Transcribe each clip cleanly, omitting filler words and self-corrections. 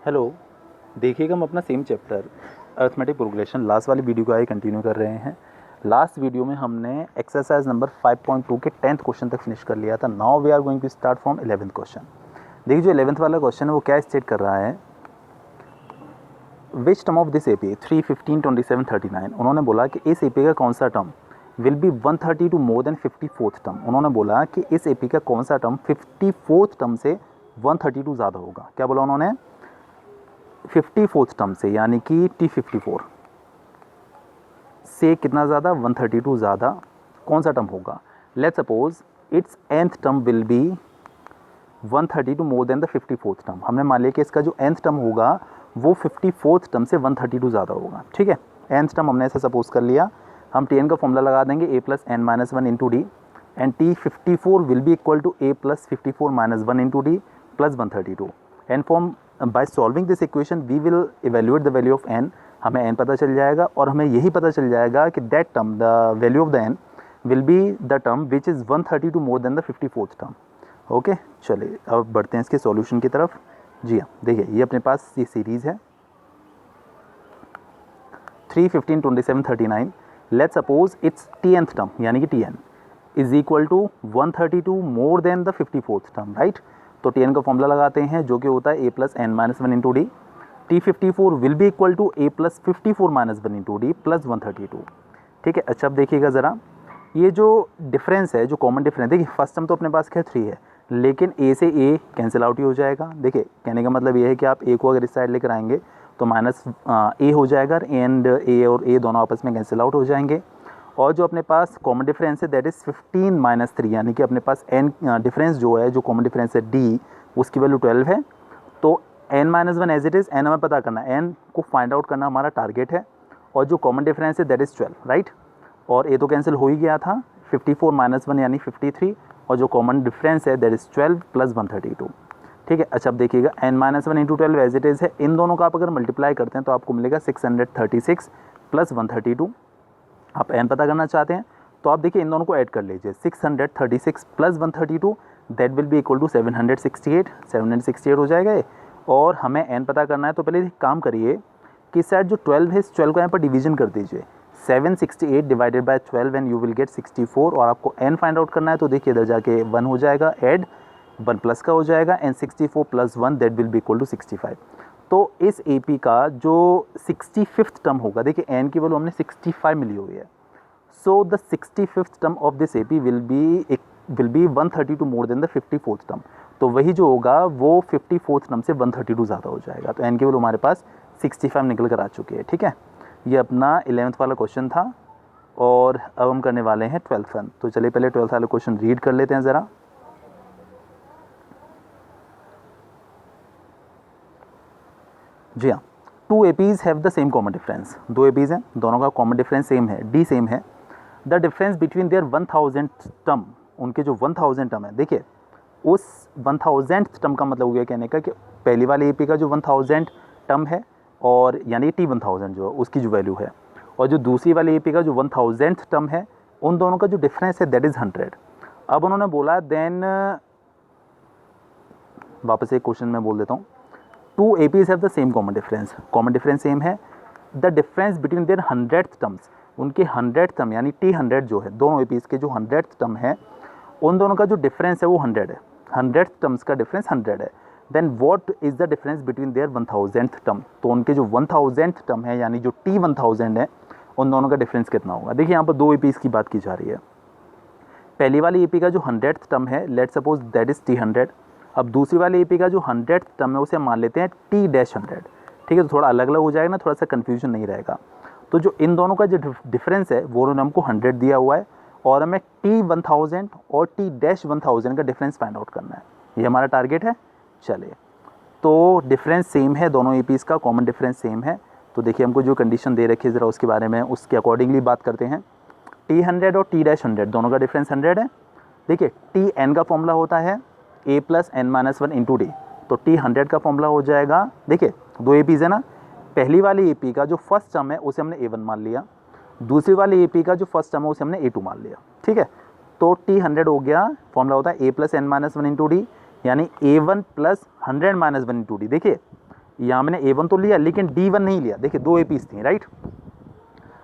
Hello, देखिएगा हम अपना same chapter arithmetic progression last वाली वीडियो को आगे कंटिन्यू कर रहे हैं। लास्ट वीडियो में हमने एक्सरसाइज नंबर 5.2 के 10th क्वेश्चन तक फिनिश कर लिया था। Now we are going to start from 11th question. देखिए जो 11th वाला क्वेश्चन है वो क्या स्टेट कर रहा है, which term of this AP 3, 15, 27, 39। उन्होंने बोला कि इस एपी का कौन सा term will be 132 more then 54th term. उन्होंने बोला कि इस एपी का कौन सा टर्म 54th टर्म से 132 ज़्यादा होगा। क्या बोला उन्होंने? 54th टर्म से, यानी कि T54 से कितना ज़्यादा? 132 ज़्यादा कौन सा टर्म होगा? Let's suppose it's nth term will be 132 more than the 54th term. हमने मान लिया कि इसका जो nth टर्म होगा वो 54th टर्म से 132 ज़्यादा होगा। ठीक है, nth टर्म हमने ऐसा सपोज कर लिया। हम Tn का फॉर्मूला लगा देंगे a plus n minus 1 into d, and T54 will be equal to a plus 54 minus 1 into d plus 132। An form by solving this equation we will evaluate the value of n। हमें n पता चल जाएगा और हमें यही पता चल जाएगा कि that term the value of the n will be the term which is 132 more than the 54th term. Okay, चलिए अब बढ़ते हैं इसके सॉल्यूशन की तरफ। जी हाँ, देखिए ये अपने पास ये सीरीज़ है 3, 15, 27, 39। Let's suppose it's Tnth term यानी कि Tn is equal to 132 more than the 54th term, right. तो Tn का फॉर्मूला लगाते हैं जो कि होता है a plus n minus 1 into d. T54 will be equal to a plus 54 minus 1 into d plus 132। ठीक है, अच्छा अब देखिएगा ज़रा, ये जो डिफरेंस है, जो कॉमन डिफरेंस, देखिए फर्स्ट टर्म तो अपने पास क्या 3 है, लेकिन a से a कैंसिल आउट ही हो जाएगा। देखिए कहने का मतलब ये है कि आप a को अगर इस साइड लेकर आएंगे तो माइनस a हो जाएगा, एंड a और a दोनों आपस में कैंसिल आउट हो जाएंगे। और जो अपने पास कॉमन डिफरेंस है दैट इज़ 15 माइनस 3, यानी कि अपने पास n डिफरेंस जो है, जो कॉमन डिफरेंस है d, उसकी वैल्यू 12 है। तो n minus 1 as it is, n हमें पता करना है, n को फाइंड आउट करना हमारा टारगेट है। और जो कॉमन डिफरेंस है दैट इज़ 12, राइट। और a तो कैंसिल हो ही गया था, 54 माइनस 1 यानी 53, और जो कॉमन डिफरेंस है दैट इज़ 12 प्लस 132। ठीक है, अच्छा अब देखिएगा n minus 1 into 12 as it is है, इन दोनों का आप अगर मल्टीप्लाई करते हैं तो आपको मिलेगा 636 प्लस 132। आप n पता करना चाहते हैं तो आप देखिए इन दोनों को ऐड कर लीजिए, 636 plus 132 that will be equal to 768 हो जाएगा ये। और हमें n पता करना है तो पहले एक काम करिए कि शायद जो 12 है, इस 12 को यहाँ पर डिवीजन कर दीजिए, 768 divided by 12 and you will gate 64। और आपको n फाइंड आउट करना है तो देखिए इधर जाके 1 हो जाएगा, ऐड 1 प्लस का हो जाएगा, and 64 plus 1 that will be equal to 65। तो इस AP का जो 65th टर्म होगा, देखिए n की वैल्यू हमने 65 मिली हुई है, so the 65th term of this AP will be 132 more than the 54th term. तो वही जो होगा वो 54th टर्म से 132 ज़्यादा हो जाएगा। तो n की वैल्यू हमारे पास 65 निकल कर आ चुकी है। ठीक है, ये अपना 11th वाला क्वेश्चन था और अब हम करने वाले हैं 12th वन। तो चलिए पहले 12th वाला क्वेश्चन रीड कर लेते हैं ज़रा। जी हाँ, 2 APs have the same common difference. 2 APs हैं, दोनों का कॉमन डिफरेंस सेम है, d सेम है। The difference between their 1000th term, उनके जो 1000 टर्म है, देखिए उस 1000th टर्म का मतलब हो गया कहने का कि पहली वाले AP का जो 1000 टर्म है, और यानी T1000 जो है उसकी जो वैल्यू है, और जो दूसरी वाली AP का जो 1000th टर्म है, उन दोनों का जो डिफरेंस है दैट इज़ 100। अब उन्होंने बोला देन, वापस एक क्वेश्चन में बोल देता हूँ, 2 APs have the same common difference, common difference same है। The difference between their 100th terms, उनके 100th टर्म यानी T100 जो है, दोनों APs के जो 100th टर्म है, उन दोनों का जो डिफरेंस है वो 100 है, 100th टर्म्स का डिफरेंस 100 है। Then what is the difference between their 1000th term, तो उनके जो 1000th टर्म है यानी जो T1000 है, उन दोनों का डिफरेंस कितना होगा। देखिए यहाँ पर 2 APs की बात की जा रही है। पहली वाली AP का जो 100th टर्म है, let's suppose that is T100। अब दूसरी वाली AP का जो 100th टर्म है उसे मान लेते हैं T-100। ठीक है, तो थोड़ा अलग अलग हो जाएगा ना, थोड़ा सा कन्फ्यूजन नहीं रहेगा। तो जो इन दोनों का जो डिफरेंस है वो उन्होंने हमको 100 दिया हुआ है, और हमें T1000 और T-1000 का डिफरेंस फाइंड आउट करना है, ये हमारा टारगेट है। चलिए, तो डिफरेंस सेम है, दोनों APs का कॉमन डिफरेंस सेम है। तो देखिए हमको जो कंडीशन दे रखी है ज़रा उसके बारे में, उसके अकॉर्डिंगली बात करते हैं। T100 और T-100 दोनों का डिफरेंस 100 है। देखिए Tn का फॉर्मूला होता है a plus n minus 1 into d, तो T100 का फॉर्मूला हो जाएगा, देखिए 2 APs है ना, पहली वाली AP का जो फर्स्ट टर्म है उसे हमने A1 मान लिया, दूसरी वाली AP का जो फर्स्ट टर्म है उसे हमने A2 मान लिया। ठीक है, तो T100 हो गया, फॉर्मूला होता है a plus n minus 1 into d, यानी A1 plus 100 minus 1 into D. देखिए यहाँ मैंने A1 तो लिया लेकिन D1 नहीं लिया। देखिए 2 APs थी, राइट।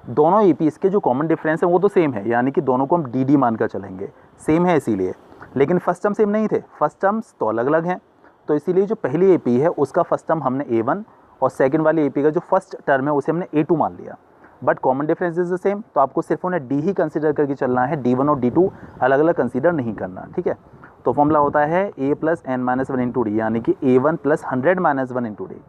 दोनों APs के जो कॉमन डिफरेंस है वो तो सेम है, यानी कि दोनों को हम DD मानकर चलेंगे, सेम है इसीलिए। लेकिन फर्स्ट टर्म सेम नहीं थे, फर्स्ट टर्म्स तो अलग अलग हैं। तो इसीलिए जो पहली AP है उसका फर्स्ट टर्म हमने A1 और सेकंड वाली AP का जो फर्स्ट टर्म है उसे हमने A2 मान लिया। But common difference is the same, तो आपको सिर्फ उन्हें D ही कंसिडर करके चलना है, D1 और D2 अलग अलग कंसिडर नहीं करना, ठीक है। तो फॉर्मूला होता है A plus n-1 into d, यानी कि A1 प्लस 100-1 इंटू डी।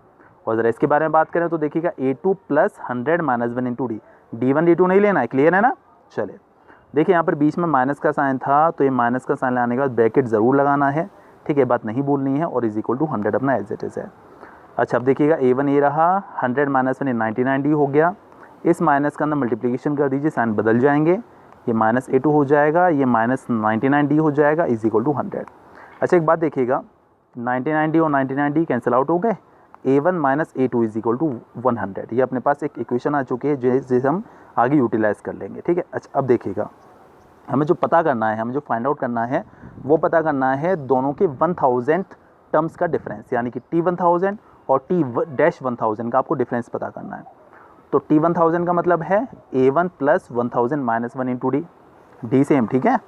और ज़रा इसके बारे में बात करें तो देखिएगा A2 plus 100-1 into D, D1 D2 नहीं लेना है, क्लियर है ना। चलिए देखिए यहाँ पर बीच में माइनस का साइन था, तो ये माइनस का साइन लाने के बाद ब्रैकेट ज़रूर लगाना है, ठीक है, बात नहीं भूलनी है। और इज इक्वल टू 100 अपना एज इट इज़ है। अच्छा अब देखिएगा A1 ये रहा, 100-1 99D हो गया। इस माइनस का अंदर मल्टीप्लिकेशन कर दीजिए, साइन बदल जाएंगे, ये माइनस A2 हो जाएगा, ये माइनस 99D हो जाएगा, इज इक्वल टू 100। अच्छा एक बात देखिएगा, 99D और 99D कैंसिल आउट हो गए, A1 minus A2 is equal to 100। ये अपने पास एक इक्वेशन आ चुकी है जिसे हम आगे यूटिलाइज कर लेंगे, ठीक है। अच्छा अब देखिएगा, हमें जो पता करना है, हमें जो फाइंड आउट करना है वो पता करना है दोनों के 1000 टर्म्स का डिफरेंस, यानी कि T1000 और T-1000 का आपको डिफरेंस पता करना है। तो T1000 का मतलब है A1 plus 1000 minus 1 into d same, ठीक है।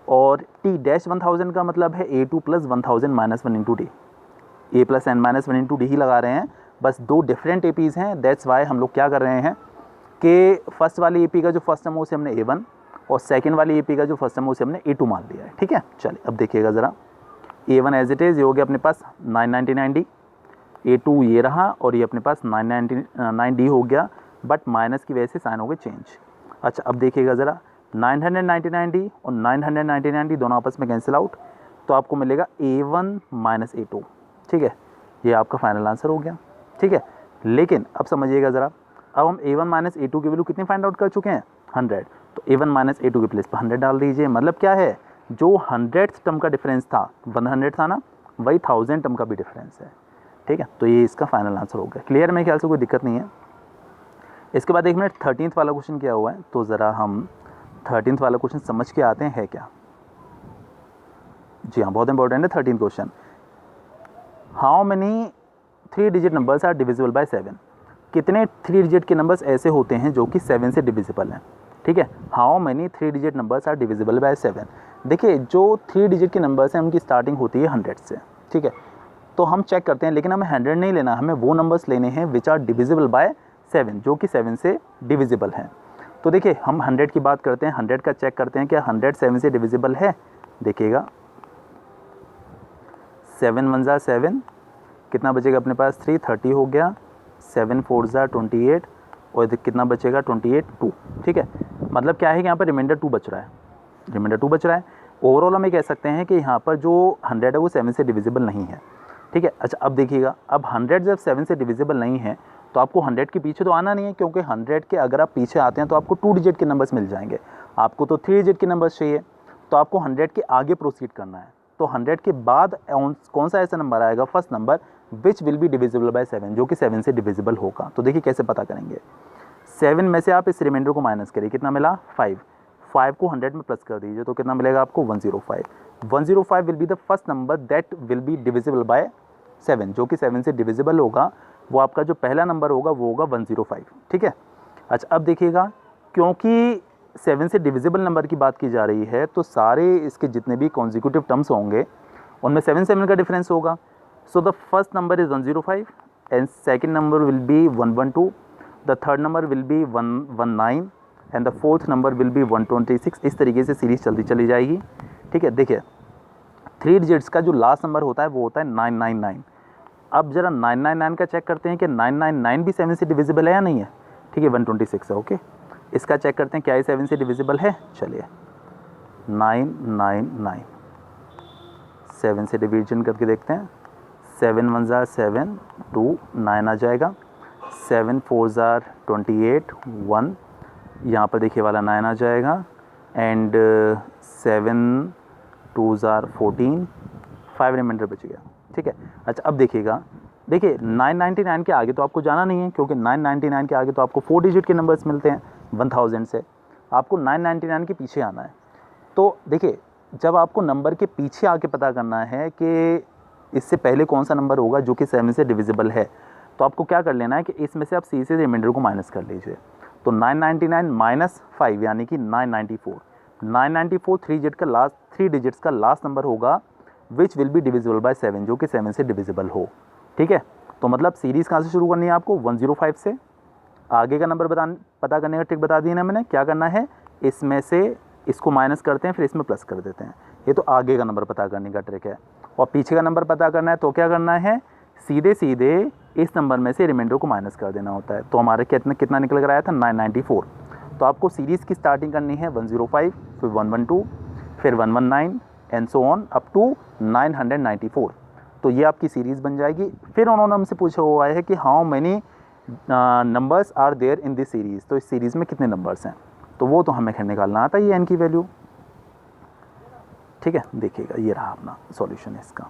और T-1000 का मतलब है A2 plus 1000 minus 1 into d, A plus n-1 into d ही लगा रहे हैं, बस दो डिफरेंट APs हैं। दैट्स वाई हम लोग क्या कर रहे हैं कि फर्स्ट वाली AP का जो फर्स्ट टर्म उसे हमने A1 और सेकंड वाली AP का जो फर्स्ट टर्म उसे हमने A2 मान लिया है, ठीक है। चलिए अब देखिएगा ज़रा, A1 एज इट इज़ ये हो गया अपने पास 999D, A2 ये रहा और ये अपने पास 999D हो गया, बट माइनस की वजह से साइन हो गए चेंज। अच्छा अब देखिएगा ज़रा, 999D और 999D दोनों आपस में कैंसिल आउट, तो आपको मिलेगा A1 माइनस A2, ठीक है। ये आपका फाइनल आंसर हो गया, ठीक है। लेकिन अब समझिएगा ज़रा, अब हम A1 माइनस A2 की वैल्यू कितनी फाइंड आउट कर चुके हैं, 100। तो A1 माइनस A2 के प्लेस पर 100 डाल दीजिए। मतलब क्या है, जो 100th टर्म का डिफरेंस था 100 था ना, वही 1000 टर्म का भी डिफरेंस है, ठीक है। तो ये इसका फाइनल आंसर हो गया। क्लियर, मेरे ख्याल से कोई दिक्कत नहीं है। इसके बाद एक मिनट 13th वाला क्वेश्चन क्या हुआ है, तो ज़रा हम 13th वाला क्वेश्चन समझ के आते हैं, है क्या। जी हाँ, बहुत इंपॉर्टेंट है 13th question. How many 3 digit numbers are divisible by 7। कितने 3 डिजिट के नंबर्स ऐसे होते हैं जो कि 7 से डिविजिबल हैं, ठीक है। How many 3 digit numbers are divisible by 7। देखिए जो 3 डिजिट के नंबर्स हैं उनकी स्टार्टिंग होती है 100 से, ठीक है। तो हम चेक करते हैं, लेकिन हमें 100 नहीं लेना, हमें वो नंबर्स लेने हैं विच आर डिविजिबल बाय 7, जो कि 7 से डिविजिबल हैं। तो देखिए हम 100 की बात करते हैं, 100 का चेक करते हैं क्या 100 7 से डिविजिबल है। देखिएगा 7 1 ज़ा 7, कितना बचेगा अपने पास 3, 30 हो गया, 7 4 ज़ा 28 और कितना बचेगा 28 2, ठीक है। मतलब क्या है कि यहाँ पर रिमाइंडर 2 बच रहा है, रिमाइंडर 2 बच रहा है। ओवरऑल हम ये कह सकते हैं कि यहाँ पर जो 100 है वो 7 से डिविजिबल नहीं है, ठीक है। अच्छा अब देखिएगा, अब 100 जब 7 से डिविजिबल नहीं है तो आपको 100 के पीछे तो आना नहीं है, क्योंकि 100 के अगर आप पीछे आते हैं तो आपको 2 डिजिट के नंबर्स मिल जाएंगे। आपको तो 3 डिजिट के नंबर्स चाहिए, तो आपको 100 के आगे प्रोसीड करना है। तो 100 के बाद कौन सा ऐसा नंबर आएगा, first number which will be divisible by 7, जो कि 7 से डिविजिबल होगा। तो देखिए कैसे पता करेंगे, 7 में से आप इस रिमाइंडर को माइनस करिए, कितना मिला 5 को 100 में प्लस कर दीजिए तो कितना मिलेगा आपको 105। 105 will be the first number that will be divisible by 7, जो कि 7 से डिविजिबल होगा। वो आपका जो पहला नंबर होगा वो होगा 105, ठीक है। अच्छा अब देखिएगा, क्योंकि 7 से डिविजिबल नंबर की बात की जा रही है तो सारे इसके जितने भी कॉन्जिक्यूटिव टर्म्स होंगे उनमें 7 का डिफरेंस होगा। So the first number is 105 and second number will be 112, the third number will be 119 and the fourth number will be 126। इस तरीके से सीरीज चलती चली जाएगी, ठीक है। देखिए 3 डिजिट्स का जो लास्ट नंबर होता है वो होता है 999। अब जरा 999 का चेक करते हैं कि 999 भी 7 से डिविजिबल है या नहीं है, ठीक है। 126 है, ओके। इसका चेक करते हैं क्या ये 7 से डिविजिबल है। चलिए 999 7 से डिवीजन करके देखते हैं। 7 1 ज़ा 7, 2 9 आ जाएगा, 7 4 ज़ा 28 1, यहाँ पर देखिए वाला 9 आ जाएगा एंड 7 2 ज़ा 14, 5 रिमाइंडर बच गया, ठीक है। अच्छा अब देखिएगा, देखिए 999 के आगे तो आपको जाना नहीं है, क्योंकि 999 के आगे तो आपको 4 डिजिट के नंबर्स मिलते हैं 1000 से। आपको 999 के पीछे आना है। तो देखिए जब आपको नंबर के पीछे आके पता करना है कि इससे पहले कौन सा नंबर होगा जो कि 7 से डिविजिबल है, तो आपको क्या कर लेना है कि इसमें से आप सी से रिमाइंडर को माइनस कर लीजिए। तो 999 माइनस 5 यानी कि 994। 994 थ्री डिजिट्स का लास्ट नंबर होगा which will be divisible by 7, जो कि 7 से डिविजिबल हो। ठीक है, तो मतलब सीरीज़ कहाँ से शुरू करनी है आपको, 105 से। आगे का नंबर पता करने का ट्रिक बता दी ना मैंने। क्या करना है, इसमें से इसको माइनस करते हैं, फिर इसमें प्लस कर देते हैं। ये तो आगे का नंबर पता करने का ट्रिक है। और पीछे का नंबर पता करना है तो क्या करना है, सीधे सीधे इस नंबर में से रिमाइंडर को माइनस कर देना होता है। तो हमारे कितना निकल कर आया था, 994। तो आपको सीरीज़ की स्टार्टिंग करनी है 105, फिर 112, फिर 119 and so on up to 994। तो ये आपकी सीरीज़ बन जाएगी। फिर उन्होंने हमसे पूछा हुआ है कि how many numbers are there in this series, तो इस सीरीज़ में कितने नंबर्स हैं, तो वो तो हमें निकालना आता है ये n की वैल्यू। ठीक है, देखिएगा ये रहा अपना सॉल्यूशन है इसका,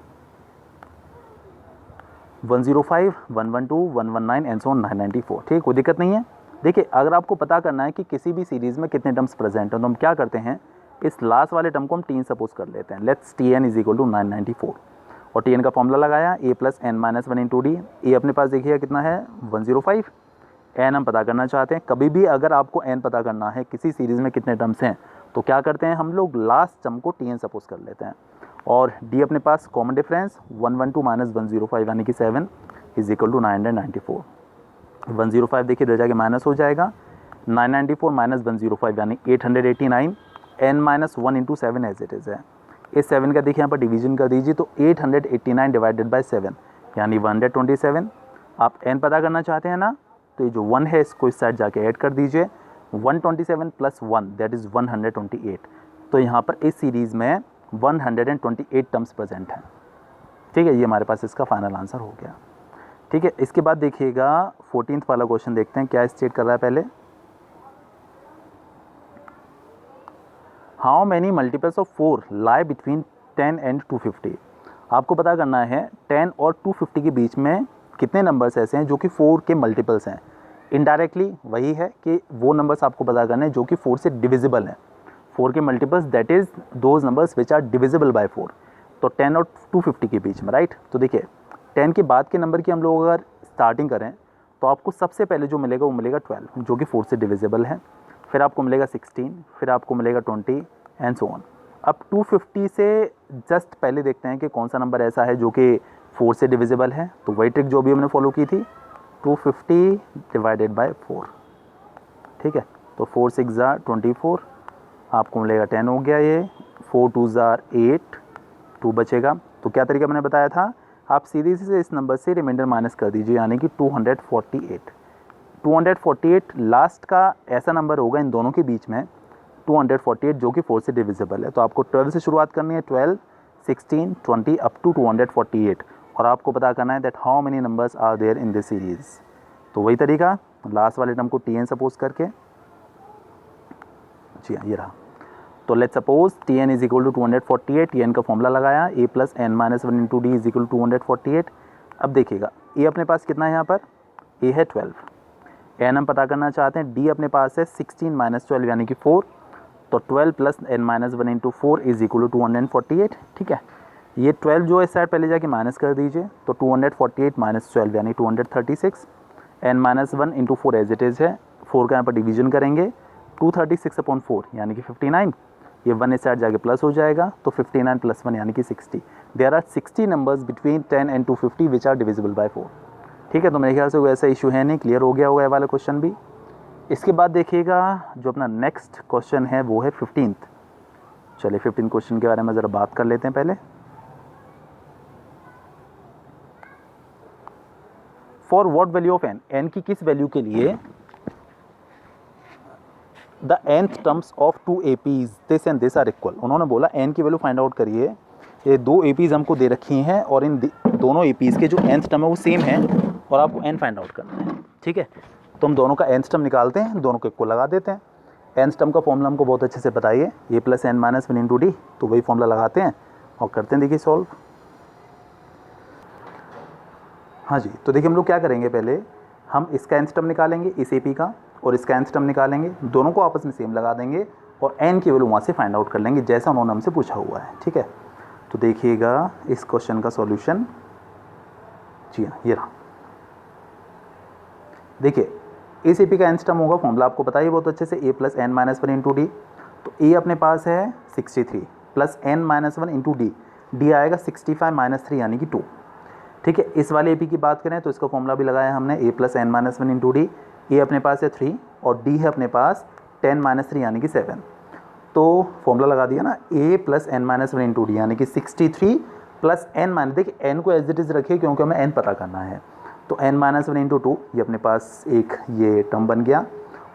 105, 112, 119 एंड सो ऑन 994। ठीक, कोई दिक्कत नहीं है। देखिए, अगर आपको पता करना है कि किसी भी सीरीज़ में कितने टर्म्स प्रेजेंट हैं, तो हम क्या करते हैं, इस लास्ट वाले टर्म को हम टीन सपोज कर लेते हैं। Let's t n is equal to 994 और टी एन का फॉर्मूला लगाया a plus n minus 1 into d. A अपने पास देखिएगा कितना है, 105। एन हम पता करना चाहते हैं। कभी भी अगर आपको एन पता करना है किसी सीरीज़ में कितने टर्म्स हैं, तो क्या करते हैं हम लोग, लास्ट टर्म को टी एन सपोज कर लेते हैं। और डी अपने पास कॉमन डिफरेंस 112 माइनस 105 यानी कि 7 इज इक्वल टू 994। 105 देखिए इधर जाके माइनस हो जाएगा, 994 माइनस 105 यानी 889, n minus 1 into 7 as it is है। इस 7 का देखिए यहाँ पर डिवीजन कर दीजिए, तो 889 डिवाइडेड बाय 7 यानी 127। आप n पता करना चाहते हैं ना, तो ये जो 1 है इसको इस साइड जाके ऐड कर दीजिए। 127 प्लस 1 दैट इज़ 128। तो यहाँ पर इस सीरीज़ में 128 टर्म्स प्रेजेंट हैं। ठीक है, ये हमारे पास इसका फाइनल आंसर हो गया। ठीक है, इसके बाद देखिएगा 14th वाला क्वेश्चन देखते हैं क्या स्टेट कर रहा है। पहले, how many multiples of 4 lie between 10 and 250। आपको पता करना है 10 और 250 के बीच में कितने नंबर्स ऐसे हैं जो कि 4 के मल्टीपल्स हैं। इनडायरेक्टली वही है कि वो नंबर्स आपको पता करने हैं जो कि 4 से डिविजिबल हैं। 4 के multiples that is those numbers which are divisible by 4। तो 10 और 250 के बीच में, राइट। तो देखिए 10 के बाद के नंबर की हम लोग अगर स्टार्टिंग करें तो आपको सबसे पहले जो मिलेगा वो मिलेगा 12 जो कि 4 से डिविजिबल है। फिर आपको मिलेगा 16, फिर आपको मिलेगा 20 एंड सो ऑन। अब 250 से जस्ट पहले देखते हैं कि कौन सा नंबर ऐसा है जो कि 4 से डिविजिबल है। तो वही ट्रिक जो भी हमने फॉलो की थी, 250 डिवाइडेड बाय 4। ठीक है, तो 4 6 ज़ार 24, आपको मिलेगा 10 हो गया ये, 4 2 ज़ार 8, 2 बचेगा। तो क्या तरीका मैंने बताया था, आप सीधे से इस नंबर से रिमाइंडर माइनस कर दीजिए यानी कि 248। 248 लास्ट का ऐसा नंबर होगा इन दोनों के बीच में 248 जो कि 4 से डिविजिबल है। तो आपको 12 से शुरुआत करनी है, 12, 16, 20 अप टू 248। और आपको पता करना है that how many numbers are there in this series. तो वही तरीका, लास्ट वाले टर्म को टी एन सपोज करके, जी हाँ ये रहा। तो let's suppose t n is equal to 248, t n का फॉर्मूला लगाया, a plus n minus 1 into d is equal to 248। अब देखिएगा ए अपने पास कितना है, यहाँ पर ए है 12, एन हम पता करना चाहते हैं, डी अपने पास है 16 माइनस 12 यानी कि 4। तो 12 plus n minus 1 into 4 is equal to 248। ठीक है, ये 12 जो है इस साइड पहले जाके माइनस कर दीजिए, तो 248 माइनस 12 यानी 236, n minus 1 into 4 as it is है। 4 का यहाँ पर डिवीजन करेंगे, 236 अपॉन 4 यानी कि 59। ये 1 इस साइड जाके प्लस हो जाएगा, तो 59 प्लस 1 यानी कि 60। There are 60 numbers between 10 and 250 which are divisible by 4। ठीक है, तो मेरे ख्याल से कोई ऐसा इशू है नहीं, क्लियर हो गया होगा ये वाला क्वेश्चन भी। इसके बाद देखिएगा जो अपना नेक्स्ट क्वेश्चन है वो है 15th। चलिए 15 क्वेश्चन के बारे में ज़रा बात कर लेते हैं पहले। For what value of n, n की किस वैल्यू के लिए the nth terms of 2 APs this and this are equal. उन्होंने बोला n की वैल्यू फाइंड आउट करिए, ये 2 APs हमको दे रखी हैं और इन दोनों APs के जो nth टर्म है वो सेम है और आपको n फाइंड आउट करना है। ठीक है, तो हम दोनों का nth टर्म निकालते हैं, दोनों को इक्वल लगा देते हैं। nth टर्म का फॉर्मूला हमको बहुत अच्छे से बताइए, a plus n minus 1 into d. तो वही फॉर्मूला लगाते हैं और करते हैं देखिए सॉल्व। हाँ जी, तो देखिए हम लोग क्या करेंगे, पहले हम इसका nth टर्म निकालेंगे इस AP का और इसका nth टर्म निकालेंगे, दोनों को आपस में सेम लगा देंगे और n की वैल्यू वहाँ से फाइंड आउट कर लेंगे जैसा उन्होंने हमसे पूछा हुआ है। ठीक है, तो देखिएगा इस क्वेश्चन का सॉल्यूशन, जी हाँ ये रहा। देखिए इस AP का nth टर्म होगा, फॉर्मूला आपको पता ही बहुत अच्छे से, a plus n minus 1 into d. तो a अपने पास है 63 plus n minus 1 into D, D आएगा 65 माइनस 3 यानी कि 2। ठीक है, इस वाले AP की बात करें तो इसका फॉर्मूला भी लगाया हमने, a plus n minus 1 into d. A अपने पास है 3 और डी है अपने पास 10 माइनस 3 यानी कि 7। तो फॉर्मूला लगा दिया ना, a plus n minus 1 into d यानी कि 63 प्लस n माइनस, देखिए n को एज इट इज़ रखिए क्योंकि हमें n पता करना है। तो n माइनस 1 इंटू 2, ये अपने पास एक ये टर्म बन गया।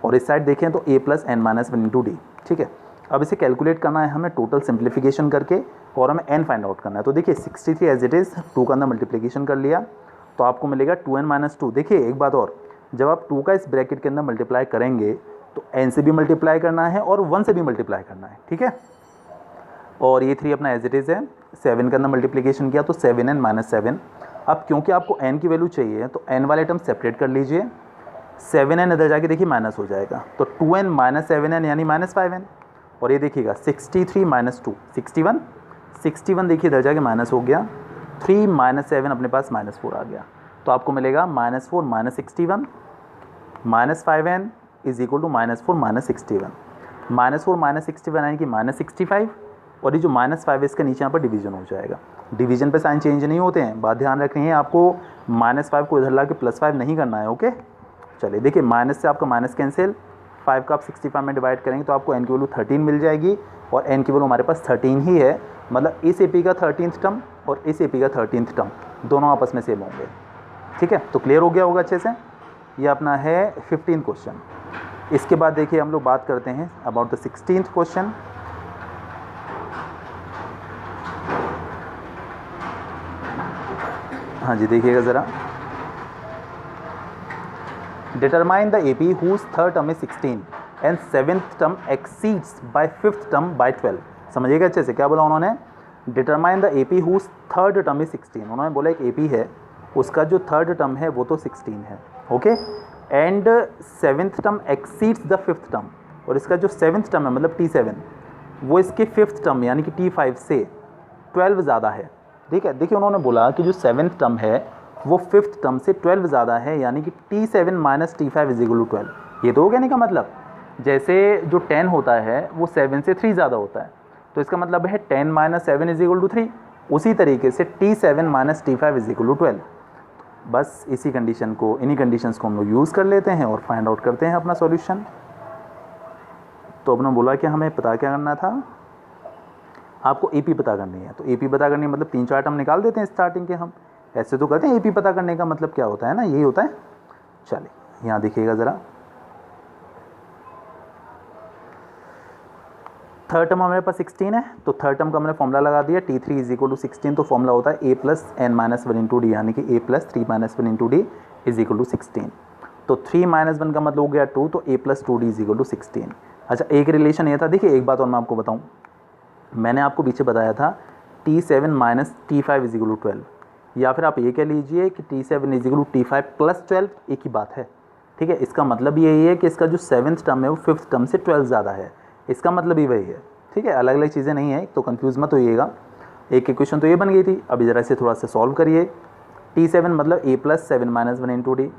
और इस साइड देखें तो a plus n minus 1 into D. ठीक है, अब इसे कैलकुलेट करना है हमें टोटल सिंप्लीफिकेशन करके, और हमें n फाइंड आउट करना है। तो देखिए 63 एज इट इज़ 2 का अंदर मल्टीप्लिकेशन कर लिया तो आपको मिलेगा 2n माइनस 2। देखिए एक बात और, जब आप 2 का इस ब्रैकेट के अंदर मल्टीप्लाई करेंगे तो n से भी मल्टीप्लाई करना है और 1 से भी मल्टीप्लाई करना है। ठीक है, और ये 3 अपना एज इट इज़ है, 7 के अंदर मल्टीप्लिकेशन किया तो 7n माइनस 7। अब क्योंकि आपको n की वैल्यू चाहिए तो n वाले टर्म सेपरेट कर लीजिए, 7n इधर जाके देखिए माइनस हो जाएगा, तो 2n माइनस 7n यानी माइनस 5n। और ये देखिएगा 63 माइनस 2 61, 61 देखिए इधर जाके माइनस हो गया, 3 माइनस 7 अपने पास माइनस 4 आ गया। तो आपको मिलेगा minus 4 minus 61 minus 5n is equal to minus 4 minus 61। Minus 4 minus 61 यानी कि माइनस 65, और ये जो माइनस 5 है इसके नीचे यहाँ पर डिवीजन हो जाएगा। डिवीजन पे साइन चेंज नहीं होते हैं, बात ध्यान रखनी है आपको, माइनस 5 को इधर ला के प्लस 5 नहीं करना है। ओके, चलिए देखिए माइनस से आपका माइनस कैंसिल, 5 का आप 65 में डिवाइड करेंगे तो आपको n की वैल्यू 13 मिल जाएगी, और n की वैल्यू हमारे पास 13 ही है। मतलब इस AP का 13th टर्म और इस AP का 13th टर्म दोनों आपस में सेम होंगे। ठीक है, तो क्लियर हो गया होगा अच्छे से। ये अपना है 15th क्वेश्चन। इसके बाद देखिए हम लोग बात करते हैं अबाउट द 16th क्वेश्चन। हाँ जी, देखिएगा ज़रा, determine the AP whose third term is 16 and 7th term exceeds by 5th term by 12। समझिएगा अच्छे से, क्या बोला उन्होंने, determine the AP whose third term is 16। उन्होंने बोला एक AP है, उसका जो थर्ड टर्म है वो तो 16 है। Okay, and 7th term exceeds the 5th term, और इसका जो 7th टर्म है मतलब T7 वो इसके 5th टर्म यानी कि T5 से 12 ज़्यादा है। ठीक है, देखिए उन्होंने बोला कि जो 7th टर्म है वो 5th टर्म से 12 ज़्यादा है, यानी कि T7 minus T5 is equal to 12। ये तो हो कहने का मतलब, जैसे जो 10 होता है वो 7 से 3 ज़्यादा होता है, तो इसका मतलब है 10 माइनस 7 इज इक्वल टू 3। उसी तरीके से T7 minus T5 is equal to 12। बस इसी कंडीशन को, इन्हीं कंडीशंस को हम लोग यूज़ कर लेते हैं और फाइंड आउट करते हैं अपना सॉल्यूशन। तो अपने बोला कि हमें पता क्या करना था, आपको AP पता करनी है। तो AP पता करनी है मतलब 3-4 टर्म निकाल देते हैं स्टार्टिंग के, हम ऐसे तो करते हैं। AP पता करने का मतलब क्या होता है ना, यही होता है। चलिए यहाँ देखिएगा ज़रा, थर्ड टर्म हमारे पास 16 है, तो थर्ड टर्म का मैंने फॉर्मूला लगा दिया, T3 इज इक्वल टू 16। तो फॉर्मूला होता है a plus n minus 1 into d, यानी कि a plus 3 minus 1 into d is equal to 16। तो 3 माइनस 1 का मतलब हो गया 2, तो a plus 2d is equal to 16। अच्छा, एक रिलेशन ये था, देखिए एक बात और मैं आपको बताऊँ, मैंने आपको पीछे बताया था T7 minus T5 is equal to 12, या फिर आप ये कह लीजिए कि T7 is equal to T5 plus 12, एक ही बात है। ठीक है, इसका मतलब यही है कि इसका जो 7th टर्म है वो 5th टर्म से 12 ज़्यादा है, इसका मतलब ही वही है। ठीक है, अलग अलग चीज़ें नहीं है, तो कंफ्यूज मत होइएगा। एक इक्वेशन तो ये बन गई थी, अभी ज़रा इसे थोड़ा सा सॉल्व करिए। T7 मतलब a plus 7 minus 1 into D,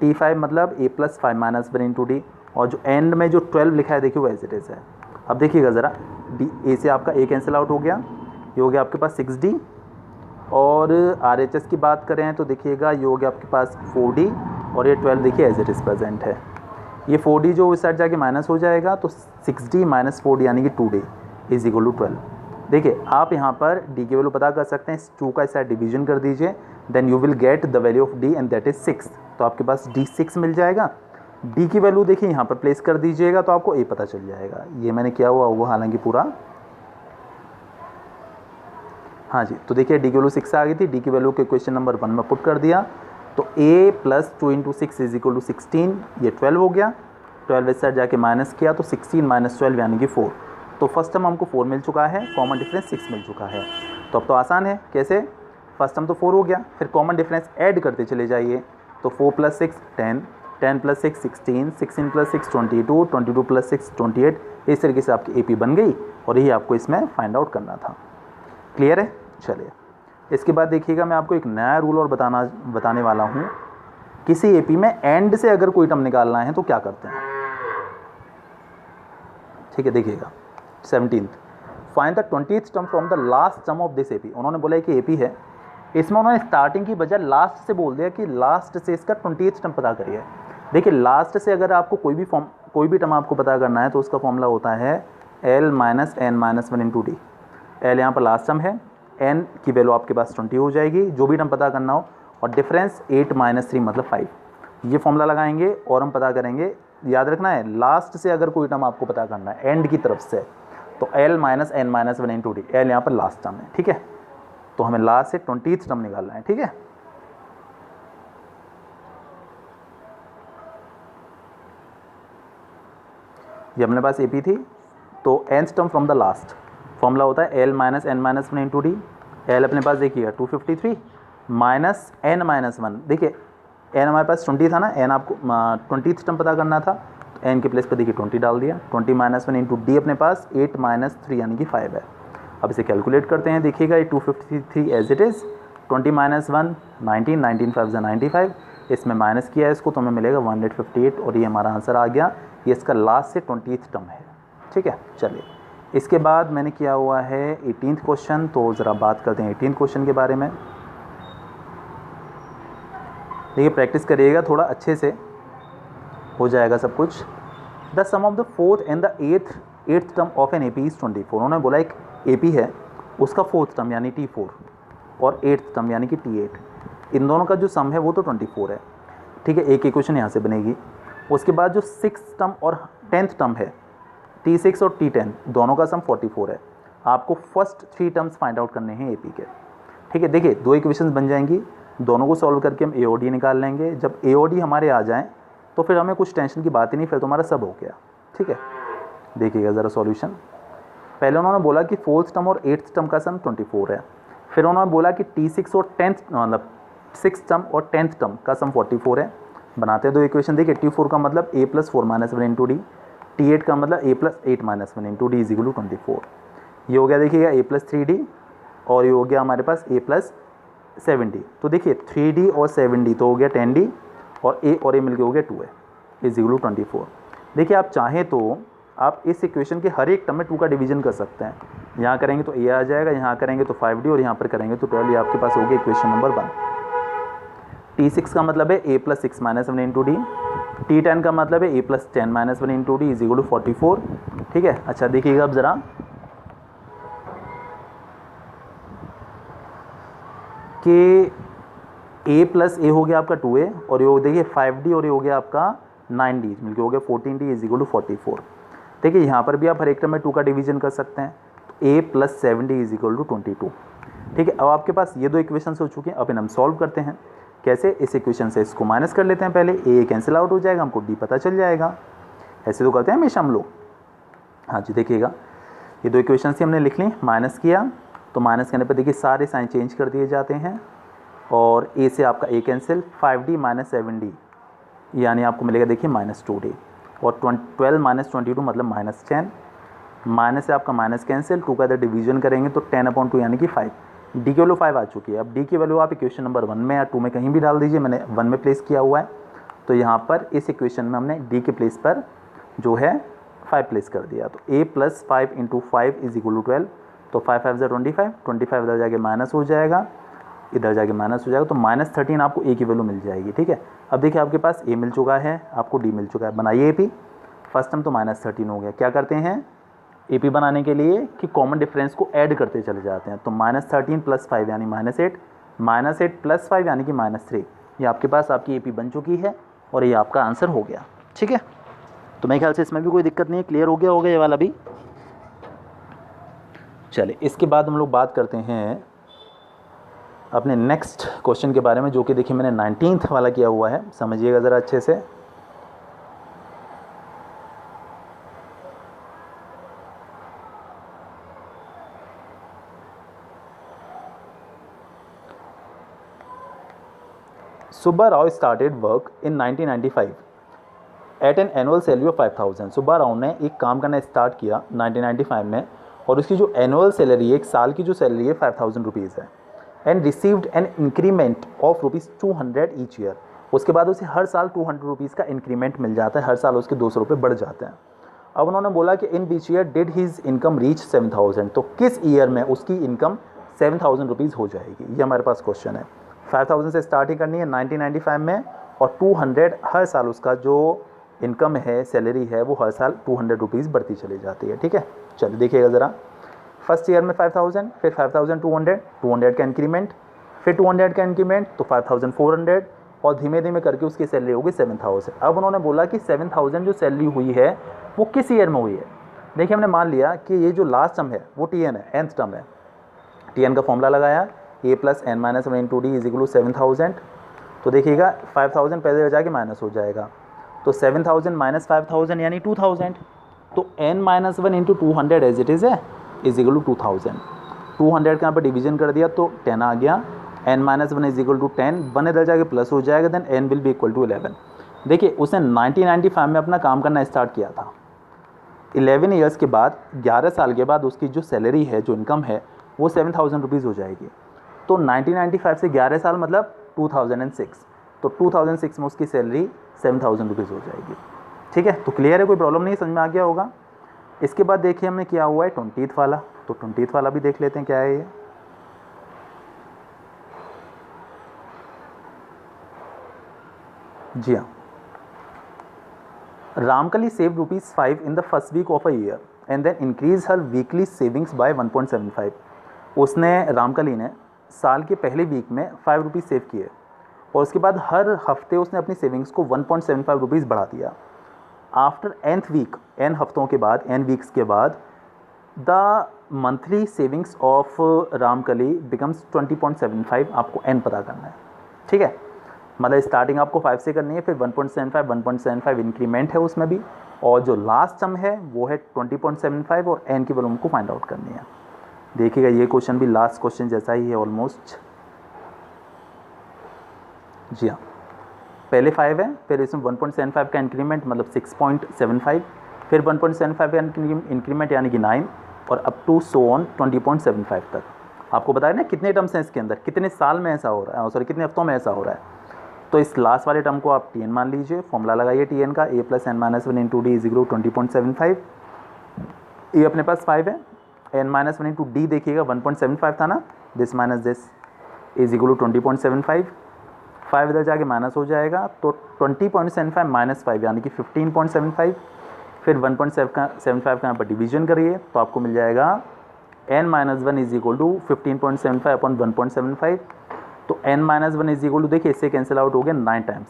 T5 मतलब a plus 5 minus 1 into D, और जो एंड में जो 12 लिखा है देखिए वो एज इट इज़ है। अब देखिएगा ज़रा, a से आपका a कैंसिल आउट हो गया, ये हो गया आपके पास 6d, और RHS की बात करें तो देखिएगा ये हो गया आपके पास 4d, और ये 12 देखिए एज इट इज़ प्रेजेंट है। ये 4d जो इस साइड जाके माइनस हो जाएगा, तो 6d माइनस 4d यानी कि 2d इज इक्वल टू 12। देखिए आप यहाँ पर d की वैल्यू पता कर सकते हैं, 2 का इस साइड डिवीजन कर दीजिए, then you will get the value of d and that is 6। तो आपके पास d 6 मिल जाएगा। d की वैल्यू देखिए यहाँ पर प्लेस कर दीजिएगा तो आपको a पता चल जाएगा। ये मैंने किया हुआ होगा हालांकि पूरा, हाँ जी। तो देखिए d की वैल्यू 6 आ गई थी, d की वैल्यू के क्वेश्चन नंबर 1 में पुट कर दिया, तो a plus 2 into 6 is equal to 16, ये 12 हो गया। 12 इस साइड जाके माइनस किया तो 16 माइनस 12 यानी कि 4। तो फर्स्ट टर्म हमको 4 मिल चुका है, कॉमन डिफरेंस 6 मिल चुका है। तो अब तो आसान है, कैसे, फर्स्ट टर्म तो 4 हो गया, फिर कॉमन डिफरेंस ऐड करते चले जाइए। तो 4 प्लस 6 10, 10 प्लस 6 16, 16 प्लस 6 22, 22 प्लस 6 28। इस तरीके से आपकी AP बन गई, और यही आपको इसमें फाइंड आउट करना था। क्लियर है? चलिए इसके बाद देखिएगा, मैं आपको एक नया रूल और बताने वाला हूँ। किसी एपी में एंड से अगर कोई टर्म निकालना है तो क्या करते हैं, ठीक है। देखिएगा 17th, find the 20th term from the last term of this AP. उन्होंने बोला कि एपी है, इसमें उन्होंने स्टार्टिंग की बजाय लास्ट से बोल दिया कि लास्ट से इसका 20th टर्म पता करिए। देखिए लास्ट से अगर आपको कोई भी टर्म आपको पता करना है तो उसका फॉर्मूला होता है L minus n minus one into d. L यहाँ पर लास्ट टर्म है, एन की वैल्यू आपके पास 20 हो जाएगी, जो भी टर्म पता करना हो, और डिफरेंस 8 माइनस 3 मतलब 5। ये फॉर्मूला लगाएंगे और हम पता करेंगे। याद रखना है लास्ट से अगर कोई टर्म आपको पता करना है एंड की तरफ से तो L minus n minus one into d. L यहाँ पर लास्ट टर्म है, ठीक है। तो हमें लास्ट से 20th टर्म निकालना है, ठीक है। ये अपने पास एपी थी, तो nth term from the last formula होता है L minus n minus one into d. L अपने पास देखिएगा 253 माइनस एन माइनस वन। देखिए एन हमारे पास 20 था ना, एन आपको 20th टर्म पता करना था, तो एन के प्लेस पे देखिए 20 डाल दिया। 20 माइनस वन इंटू डी अपने पास 8 माइनस 3 यानी कि 5 है। अब इसे कैलकुलेट करते हैं। देखिएगा ये 253 एज इट इज़, 20 माइनस 1 19, 19 5 95, इसमें माइनस किया है इसको तो हमें मिलेगा 158, और ये हमारा आंसर आ गया। ये इसका लास्ट से 20th टर्म है, ठीक है। चलिए इसके बाद मैंने किया हुआ है 18th क्वेश्चन, तो ज़रा बात करते हैं 18th क्वेश्चन के बारे में। देखिए प्रैक्टिस करिएगा थोड़ा अच्छे से, हो जाएगा सब कुछ। The sum of the fourth and the eighth term of an AP is 24। उन्होंने बोला एक एपी है, उसका फोर्थ टर्म यानी T4 और एट्थ टर्म यानी कि T8, इन दोनों का जो सम है वो तो 24 है, ठीक है। एक इक्वेशन यहाँ से बनेगी। उसके बाद जो 6th टर्म और 10th टर्म है, T6 और T10, दोनों का सम 44 है। आपको फर्स्ट 3 टर्म्स फाइंड आउट करने हैं एपी के, ठीक है। देखिए 2 इक्वेशंस बन जाएंगी, दोनों को सॉल्व करके हम AOD निकाल लेंगे। जब AOD हमारे आ जाएं तो फिर हमें कुछ टेंशन की बात ही नहीं, फिर तो हमारा सब हो गया, ठीक है। देखिएगा ज़रा सॉल्यूशन। पहले उन्होंने बोला कि 4th टर्म और 8th टर्म का सम 24 है। फिर उन्होंने बोला कि T6 और 10th मतलब 6th टर्म और 10th टर्म का सम 44 है। बनाते हैं 2 इक्वेशन। देखिए T4 का मतलब a plus 4 minus one into d, T8 का मतलब a plus 8 minus one into d is equal to 24। ये हो गया देखिएगा a प्लस 3d, और ये हो गया हमारे पास a प्लस 7d। तो देखिए 3d और 7d तो हो गया 10d, और a मिलकर हो गया 2a इज इक्वल टू 24। देखिए आप चाहें तो आप इस इक्वेशन के हर एक टर्म में 2 का डिवीजन कर सकते हैं। यहाँ करेंगे तो a आ जाएगा, यहाँ करेंगे तो 5d, और यहाँ पर करेंगे तो 12। ये आपके पास हो गया इक्वेशन नंबर 1। T6 का मतलब है a plus 6 minus one into d, T10 का मतलब है a plus 10 minus one into d is equal to 44, ठीक है। अच्छा देखिएगा अब ज़रा कि a प्लस a हो गया आपका 2a, और ये देखिए 5d, और ये हो गया आपका 9d, मिलकर हो गया 14d इज इक्वल टू 44। देखिए यहाँ पर भी आप हर एक टर्म में 2 का डिवीजन कर सकते हैं, तो a plus 7d is equal to 22, ठीक है। अब आपके पास ये 2 इक्वेशन हो चुके हैं। अब इन्हें हम सॉल्व करते हैं। कैसे? इस इक्वेशन से इसको माइनस कर लेते हैं पहले, a कैंसिल आउट हो जाएगा, हमको d पता चल जाएगा। ऐसे तो करते हैं हमेशा हम लोग। हाँ जी देखिएगा ये 2 इक्वेशन से हमने लिख ली, माइनस किया तो माइनस करने पर देखिए सारे साइन चेंज कर दिए जाते हैं, और a से आपका a cancel, 5d minus 7d यानी आपको मिलेगा देखिए माइनस 2d, और 12 माइनस 22 मतलब माइनस 10। माइनस से आपका माइनस कैंसिल, 2 का इधर डिवीजन करेंगे तो 10/2 यानी कि 5। डी की वैल्यू 5 आ चुकी है। अब डी की वैल्यू आप इक्वेशन नंबर 1 में या 2 में कहीं भी डाल दीजिए, मैंने 1 में प्लेस किया हुआ है। तो यहाँ पर इस इक्वेशन में हमने डी के प्लेस पर जो है 5 प्लेस कर दिया। तो a plus 5 into 5 is equal to 12, तो 5 5 ज़ा 25, 25 इधर जाके माइनस हो जाएगा, इधर जाके माइनस हो जाएगा, तो माइनस 13 आपको a की वैल्यू मिल जाएगी, ठीक है। अब देखिए आपके पास a मिल चुका है, आपको d मिल चुका है। बनाइए AP, फर्स्ट टर्म तो माइनस 13 हो गया। क्या करते हैं AP बनाने के लिए कि कॉमन डिफरेंस को ऐड करते चले जाते हैं। तो माइनस 13 प्लस 5 यानी माइनस 8, माइनस 8 प्लस 5 यानी कि माइनस 3। ये आपके पास आपकी AP बन चुकी है, और ये आपका आंसर हो गया, ठीक है। तो मेरे ख्याल से इसमें भी कोई दिक्कत नहीं है, क्लियर हो गया होगा ये वाला भी। चलिए इसके बाद हम लोग बात करते हैं अपने नेक्स्ट क्वेश्चन के बारे में, जो कि देखिए मैंने 19th वाला किया हुआ है, समझिएगा ज़रा अच्छे से। Subba Rao started work in 1995 at an annual salary of 5,000। Subba Rao ने एक काम करना स्टार्ट किया 1995 में, और उसकी जो एनुअल सैलरी है, एक साल की जो सैलरी है 5,000 रुपीज़ है। And received an increment of rupees 200 each year. उसके बाद उसे हर साल 200 रुपीज़ का इंक्रीमेंट मिल जाता है, हर साल उसके 200 रुपये बढ़ जाते हैं। अब उन्होंने बोला कि in which year did his income reach 7000, तो किस ईयर में उसकी इनकम 7000 रुपीज़ हो जाएगी, ये हमारे पास क्वेश्चन है। 5000 से स्टार्टिंग करनी है 1995 में, और 200 हर साल उसका जो इनकम है, सैलरी है, वो हर साल 200 रुपीज़ बढ़ती चली जाती है। ठीक है, चलिए देखिएगा ज़रा। फर्स्ट ईयर में 5000, फिर 5200, 200 का इंक्रीमेंट, फिर 200 का इंक्रीमेंट तो 5400, और धीमे धीमे करके उसकी सैलरी होगी 7000। अब उन्होंने बोला कि 7000 जो सैलरी हुई है वो किस ईयर में हुई है। देखिए, हमने मान लिया कि ये जो लास्ट टर्म है वो TN है, nth टर्म है। TN का फॉर्मूला लगाया, a + n - 1 × d = 7000। तो देखिएगा 5000 पहले जाके माइनस हो जाएगा, तो 7000 - 5000 यानी 2000। तो n - 1 × 200 एज इट इज़ है = 2000। 200 का यहाँ पर डिवीजन कर दिया तो 10 आ गया। n - 1 = 10, 1 इधर जाके प्लस हो जाएगा, then n will be equal to 11। देखिए, उसने 1995 में अपना काम करना स्टार्ट किया था। 11 ईयर्स के बाद, 11 साल के बाद उसकी जो सैलरी है, जो इनकम है, वो 7000 रुपीज़ हो जाएगी। तो 1995 से 11 साल मतलब 2006, तो 2006 में उसकी सैलरी 7000 रुपीज़ हो जाएगी। ठीक है, तो क्लियर है, कोई प्रॉब्लम नहीं, समझ में आ गया होगा। इसके बाद देखिए हमने क्या हुआ है 20th वाला, तो 20th वाला भी देख लेते हैं क्या है ये। जी हाँ, Ramkali save ₹5 in the first week of a year and then increase her weekly savings by 1.75। उसने, रामकली ने, साल के पहले वीक में 5 रुपीज़ सेव किए, और उसके बाद हर हफ्ते उसने अपनी सेविंग्स को 1.75 रुपीज़ बढ़ा दिया। आफ्टर nth वीक, n हफ्तों के बाद, n वीक्स के बाद, the monthly savings of Ramkali becomes 20.75। आपको n पता करना है। ठीक है, मतलब स्टार्टिंग आपको 5 से करनी है, फिर 1.75 इंक्रीमेंट है उसमें भी, और जो लास्ट टर्म है वो है 20.75, और n की वैल्यू हमको फाइंड आउट करनी है। देखिएगा, ये क्वेश्चन भी लास्ट क्वेश्चन जैसा ही है ऑलमोस्ट। जी हाँ, पहले 5 है, फिर इसमें 1.75 का इंक्रीमेंट मतलब 6.75, फिर 1.75 का इंक्रीमेंट यानी कि 9, और अप टू सो ऑन 20.75 तक। आपको बताया ना कितने टर्म्स हैं इसके अंदर, कितने साल में ऐसा हो रहा है, सॉरी कितने हफ्तों में ऐसा हो रहा है। तो इस लास्ट वाले टर्म को आप TN मान लीजिए, फॉर्मूला लगाइए TN का, a + n - 1 × d = 20.75। ये अपने पास 5 है, n - 1 × d देखिएगा 1.75 था ना, दिस माइनस दिस = 20.75। 5 इधर जाके माइनस हो जाएगा, तो 20.75 - 5 यानी कि 15.75। फिर 1.75 का यहाँ पर डिवीजन करिए तो आपको मिल जाएगा n - 1 = 15.75 अपॉन 1.75। तो n - 1 देखिए इससे कैंसिल आउट हो गया 9 टाइम्स,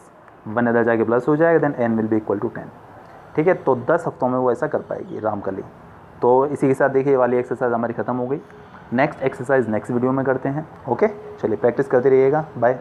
1 इधर जाके प्लस हो जाएगा, then n will be equal to 10। ठीक है, तो 10 हफ्तों में वो ऐसा कर पाएगी रामकली। तो इसी के साथ देखिए ये वाली एक्सरसाइज हमारी ख़त्म हो गई। नेक्स्ट एक्सरसाइज नेक्स्ट वीडियो में करते हैं। ओके, चलिए प्रैक्टिस करते रहिएगा, बाय।